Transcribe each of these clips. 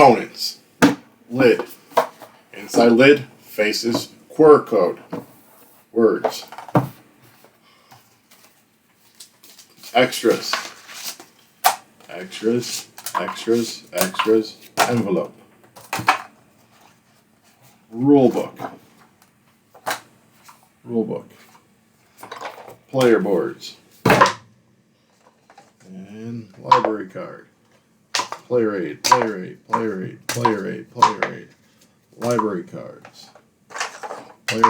Components. Lid. Inside lid faces QR code. Words. Extras. Extras. Extras. Extras. Envelope. Rulebook. Rulebook. Player boards. And library card. Player aid, player aid, player aid, player aid, player aid. Library cards. Player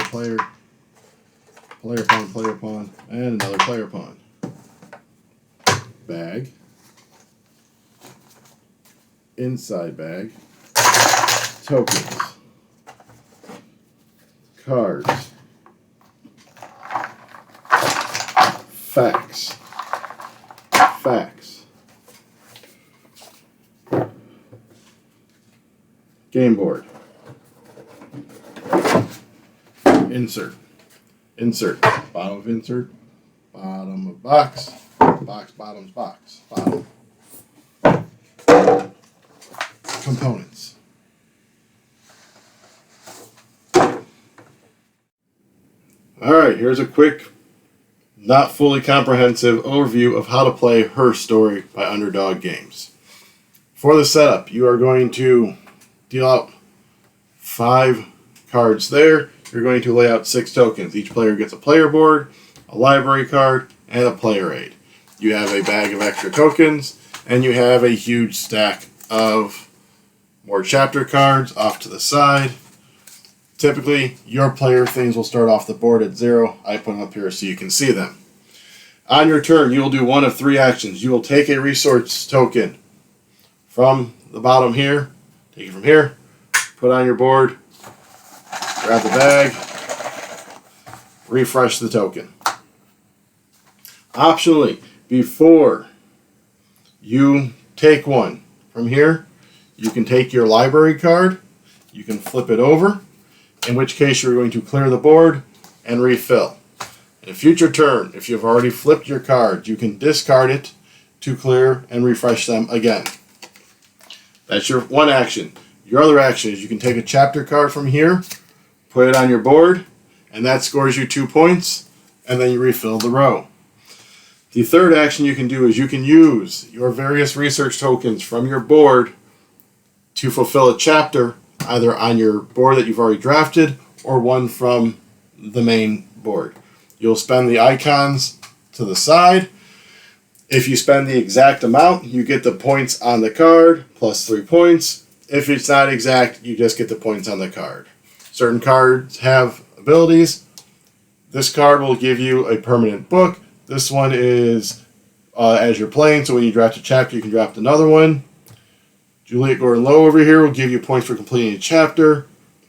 pawn, and another player pawn. Bag. Inside bag. Tokens. Cards. Facts. Facts. Game board. Insert. Insert. Bottom of insert. Bottom of box. Box, bottoms, box. Bottom. Components. Alright, here's a quick, not fully comprehensive overview of how to play HerStory by Underdog Games. For the setup, you are going to deal out 5 cards there. You're going to lay out 6 tokens. Each player gets a player board, a library card, and a player aid. You have a bag of extra tokens, and you have a huge stack of more chapter cards off to the side. Typically, your player things will start off the board at 0. I put them up here so you can see them. On your turn, you will do one of 3 actions. You will take a resource token from the bottom here, take it from here, put it on your board, grab the bag, refresh the token. Optionally, before you take one from here, you can take your library card, you can flip it over, in which case you're going to clear the board and refill. In a future turn, if you've already flipped your card, you can discard it to clear and refresh them again. That's your one action. Your other action is you can take a chapter card from here, put it on your board, and that scores you 2 points, and then you refill the row. The third action you can do is you can use your various research tokens from your board to fulfill a chapter, either on your board that you've already drafted or one from the main board. You'll spend the icons to the side. If you spend the exact amount, you get the points on the card, plus 3 points. If it's not exact, you just get the points on the card. Certain cards have abilities. This card will give you a permanent book. This one is as you're playing, so when you draft a chapter, you can draft another one. Juliet Gordon-Lowe over here will give you points for completing a chapter.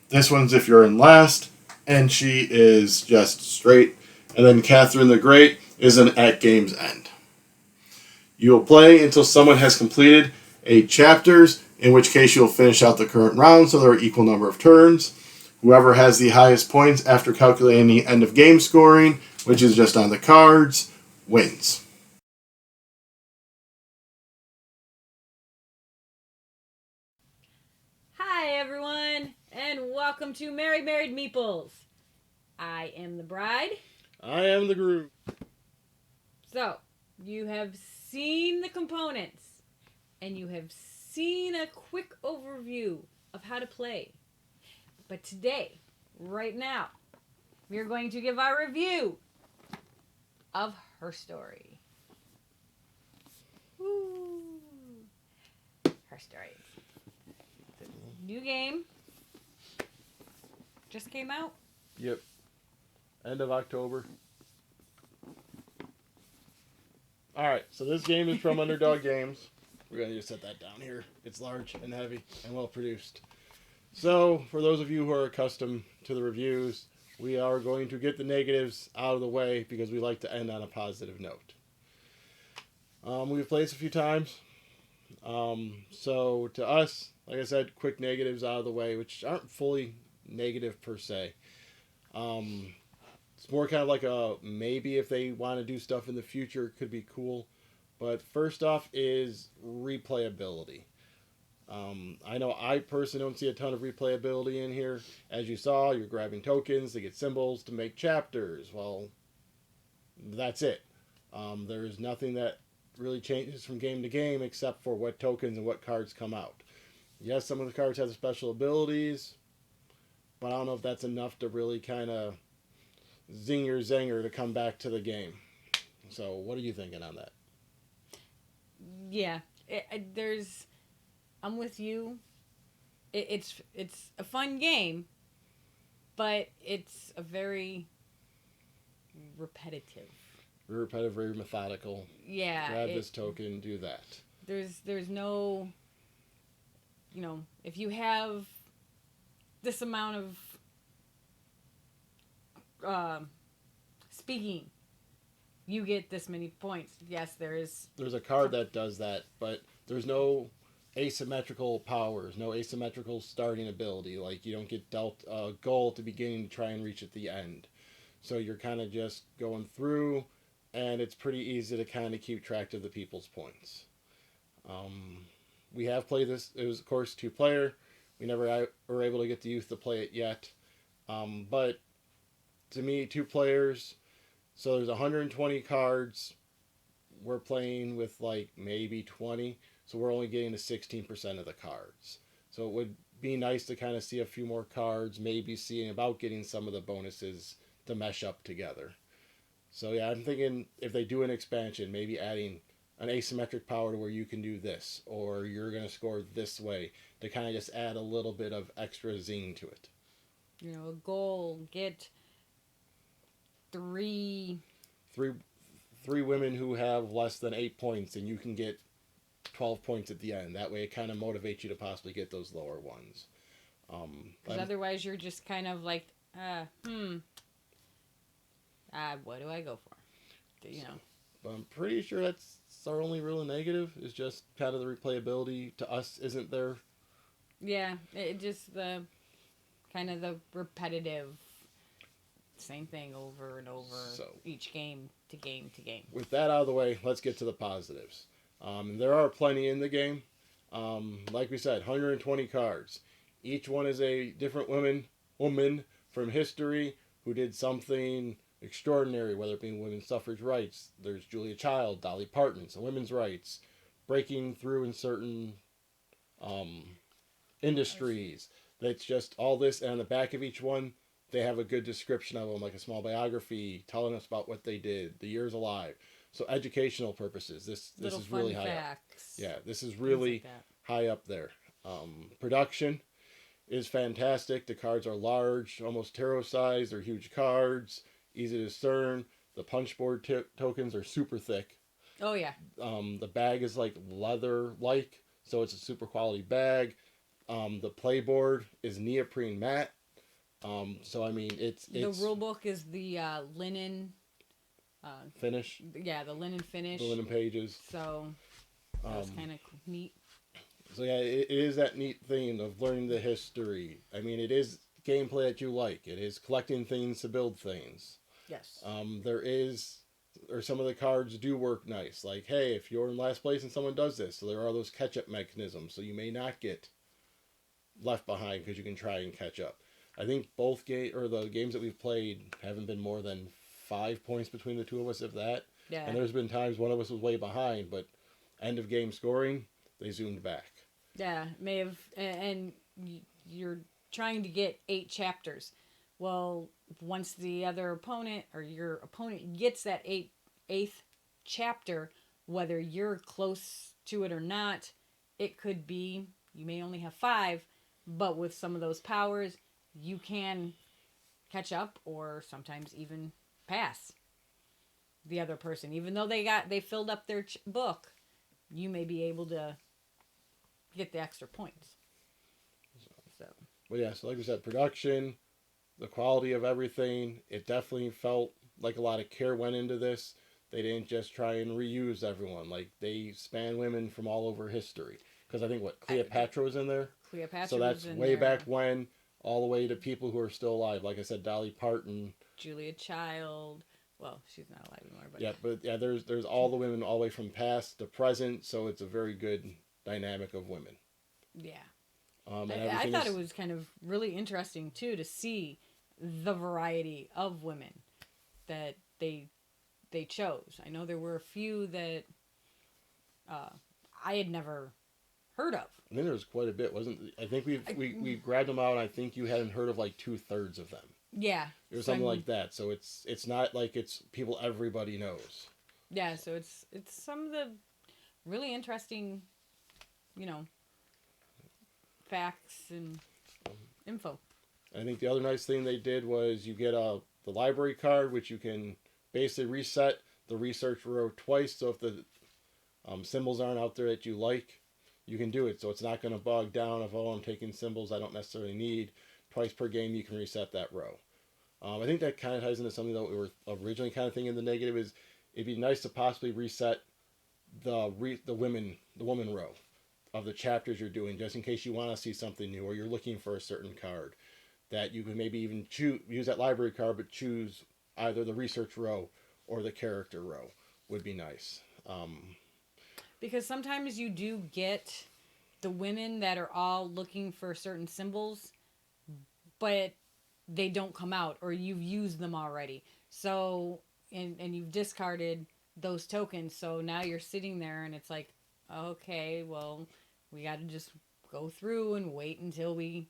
This one's if you're in last, and she is just straight. And then Catherine the Great is an at game's end. You will play until someone has completed 8 chapters, in which case you'll finish out the current round, so there are equal number of turns. Whoever has the highest points after calculating the end of game scoring, which is just on the cards, wins. Hi everyone, and welcome to Merry Married Meeples. I am the bride. I am the groom. So, you have seen the components, and you have seen a quick overview of how to play. But today, right now, we're going to give our review of HerStory. Woo! HerStory. New game. Just came out. Yep. End of October. Alright, so this game is from Underdog Games. We're going to just set that down here. It's large and heavy and well produced. So, for those of you who are accustomed to the reviews, we are going to get the negatives out of the way because we like to end on a positive note. We've played this a few times. So, to us, like I said, quick negatives out of the way, which aren't fully negative per se. It's more kind of like a maybe if they want to do stuff in the future, it could be cool. But first off is replayability. I know I personally don't see a ton of replayability in here. As you saw, you're grabbing tokens to get symbols to make chapters. Well, that's it. There's nothing that really changes from game to game except for what tokens and what cards come out. Yes, some of the cards have the special abilities, but I don't know if that's enough to really kind of zing your zinger to come back to the game. So, what are you thinking on that? Yeah, there's. I'm with you. It's a fun game, but it's a very repetitive. Very repetitive, very methodical. Yeah. Grab this token, do that. There's no. If you have this amount of speaking, you get this many points. Yes, there is. There's a card that does that, but there's no asymmetrical powers, no asymmetrical starting ability. Like, you don't get dealt a goal at the beginning to try and reach at the end. So you're kind of just going through, and it's pretty easy to kind of keep track of the people's points. We have played this. It was, of course, 2-player. We never were able to get the youth to play it yet. But to me, 2 players. So there's 120 cards. We're playing with like maybe 20. So we're only getting to 16% of the cards. So it would be nice to kind of see a few more cards, maybe seeing about getting some of the bonuses to mesh up together. So yeah, I'm thinking if they do an expansion, maybe adding an asymmetric power to where you can do this, or you're going to score this way, to kind of just add a little bit of extra zing to it. A goal, get three women who have less than 8 points, and you can get 12 points at the end. That way it kind of motivates you to possibly get those lower ones. Because otherwise you're just kind of like, what do I go for? But I'm pretty sure that's our only real negative, is just kind of the replayability to us isn't there. Yeah, it just the kind of the repetitive same thing over and over, each game to game to game. With that out of the way, let's get to the positives. There are plenty in the game. Like we said, 120 cards. Each one is a different woman from history who did something extraordinary, whether it be women's suffrage rights. There's Julia Child, Dolly Parton, so women's rights, breaking through in certain industries. That's just all this, and on the back of each one, they have a good description of them, like a small biography, telling us about what they did, the years alive. So educational purposes, this is really high up. Yeah, this is really high up there. Production is fantastic. The cards are large, almost tarot size. They're huge cards, easy to discern. The punch board tokens are super thick. Oh yeah. The bag is like leather-like, so it's a super quality bag. The playboard is neoprene matte. So I mean, it's the rule book is the linen finish. Yeah, the linen finish. The linen pages. So that's kind of neat. So yeah, it is that neat thing of learning the history. I mean, it is gameplay that you like. It is collecting things to build things. Yes. Some of the cards do work nice. Like, hey, if you're in last place and someone does this, so there are those catch-up mechanisms, so you may not get left behind because you can try and catch up. I think the games that we've played haven't been more than 5 points between the two of us, if that. Yeah. And there's been times one of us was way behind, but end of game scoring, they zoomed back. Yeah, may have, and you're trying to get 8 chapters. Well, once the other opponent or your opponent gets that eighth chapter, whether you're close to it or not, it could be you may only have 5, but with some of those powers, you can catch up or sometimes even pass the other person. Even though they filled up their book, you may be able to get the extra points. So. Well, yeah, so like we said, production, the quality of everything, it definitely felt like a lot of care went into this. They didn't just try and reuse everyone. Like, they span women from all over history. Because I think, Cleopatra was in there? Cleopatra so that's was in way there. Back when, all the way to people who are still alive. Like I said, Dolly Parton. Julia Child. Well, she's not alive anymore. But there's all the women all the way from past to present. So it's a very good dynamic of women. Yeah. And I everything thought is, it was kind of really interesting too to see the variety of women that they chose. I know there were a few that I had never heard of. I think there was quite a bit, wasn't? I think we grabbed them out. And I think you hadn't heard of like 2/3 of them. Yeah. Or something like that. So it's not like it's people everybody knows. Yeah, so it's some of the really interesting, you know, facts and info. I think the other nice thing they did was you get the library card, which you can basically reset the research row twice. So if the symbols aren't out there that you like, you can do it. So it's not going to bog down if, oh, I'm taking symbols I don't necessarily need. Twice per game, you can reset that row. I think that kind of ties into something that we were originally kind of thinking the negative is it'd be nice to possibly reset the women row of the chapters you're doing, just in case you want to see something new or you're looking for a certain card, that you can maybe even use that library card, but choose either the research row or the character row would be nice. Because sometimes you do get the women that are all looking for certain symbols, but they don't come out or you've used them already. So, and you've discarded those tokens. So now you're sitting there and it's like, okay, well, we got to just go through and wait until we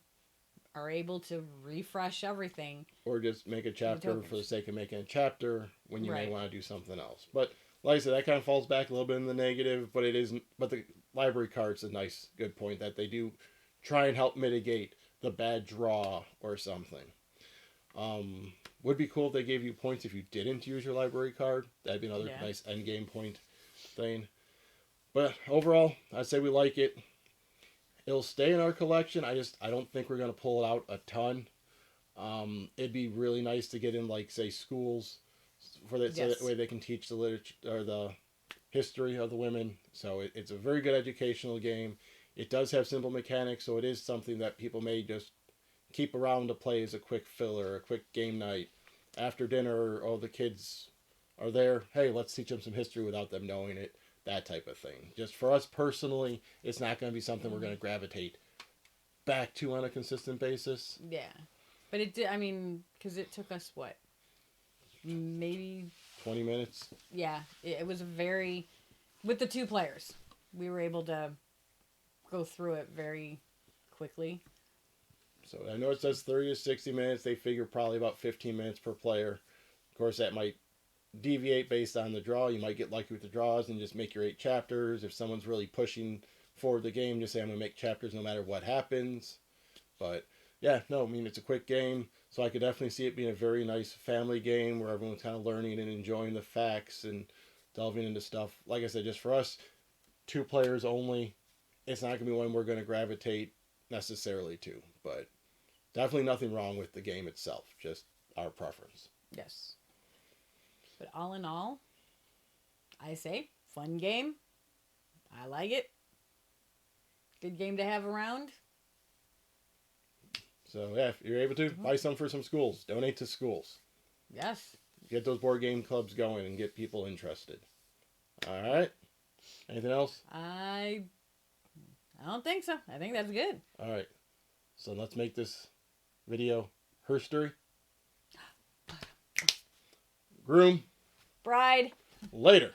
are able to refresh everything. Or just make a chapter for the sake of making a chapter when you Right. may want to do something else. But like I said, that kind of falls back a little bit in the negative, but it isn't. But the library card's a nice, good point that they do try and help mitigate the bad draw or something. Would be cool if they gave you points if you didn't use your library card. That'd be another nice end game point thing. But overall, I'd say we like it. It'll stay in our collection. I don't think we're gonna pull it out a ton. It'd be really nice to get in, like, say, schools for that, so that way they can teach the literature or the history of the women. So it's a very good educational game. It does have simple mechanics, so it is something that people may just keep around to play as a quick filler, a quick game night after dinner. Oh, the kids are there. Hey, let's teach them some history without them knowing it. That type of thing. Just for us personally, it's not going to be something we're going to gravitate back to on a consistent basis. Yeah. But it did, I mean, because it took us, what, maybe 20 minutes? Yeah. It was with the 2 players, we were able to go through it very quickly. So I know it says 30 to 60 minutes. They figure probably about 15 minutes per player. Of course, that might deviate based on the draw. You might get lucky with the draws and just make your 8 chapters. If someone's really pushing forward the game, just say, I'm going to make chapters no matter what happens. But yeah, no, I mean, it's a quick game. So I could definitely see it being a very nice family game where everyone's kind of learning and enjoying the facts and delving into stuff. Like I said, just for us, 2 players only. It's not going to be one we're going to gravitate necessarily to. But definitely nothing wrong with the game itself. Just our preference. Yes. But all in all, I say, fun game. I like it. Good game to have around. So yeah, if you're able to, buy some for some schools. Donate to schools. Yes. Get those board game clubs going and get people interested. All right. Anything else? I don't think so. I think that's good. All right. So let's make this video HerStory. Groom. Bride. Later.